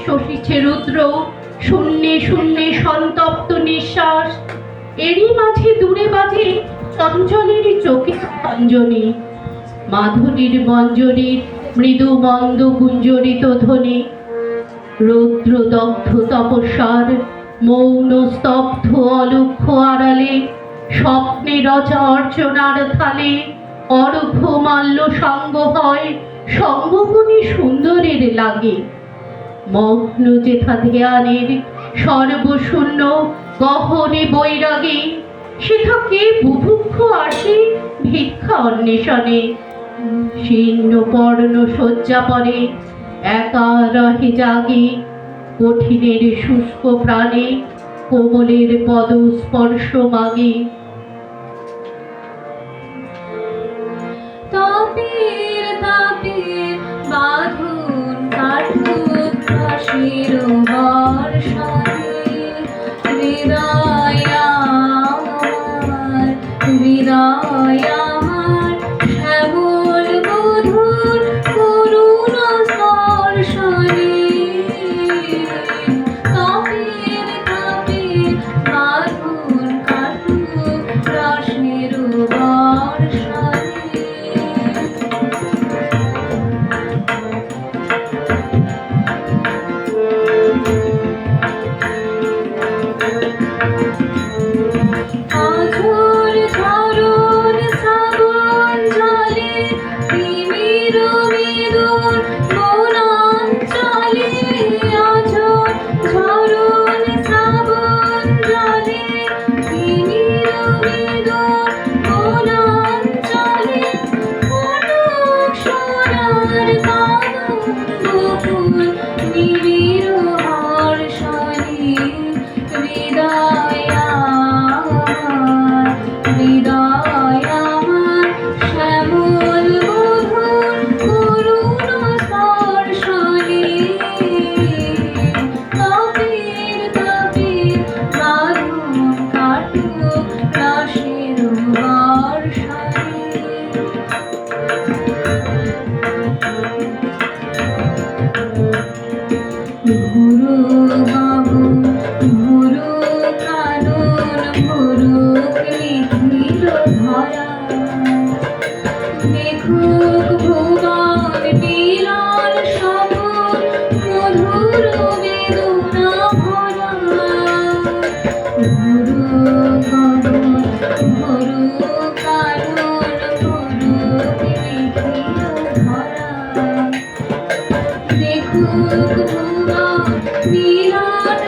শোষিছে রুদ্র, শূন্যে শূন্যে সন্তপ্ত নিঃশ্বাস। এরই মাঝে দূরে বাজে চঞ্চলের চোখে অঞ্জনী, মাধুরীর মঞ্জরীর মৃদু মন্দ গুঞ্জরিত ধ্বনি। রৌদ্র দগ্ধ তপস্যার মৌন স্তব্ধ অলক্ষ্য আড়ালে, স্বপ্নে রচা অর্চনার থালে অর্ঘ্য মাল্য সঙ্গ হয়, সঙ্গমণি সুন্দরের লাগে। মগ্ন যেথা ধ্যানের সর্বশূন্য গহনে বৈরাগে, সেথা কে বুভুক্ষ আসে ভিক্ষা অন্বেষণে। শীর্ণ পর্ণ শয্যা পরে একা রহে জাগে, কঠিনের শুষ্ক প্রাণে কোমলের পদ স্পর্শ মাগে। তাপের তাপের বাঁধন কাটুক হাসির বর্ষণে, হৃদয় আমার, হৃদয় আমার শ্যামল মধুর করুণ স্পর্শনে। তাপের তাপের বাঁধন কাটুক হাসির বর্ষণে। বিরাট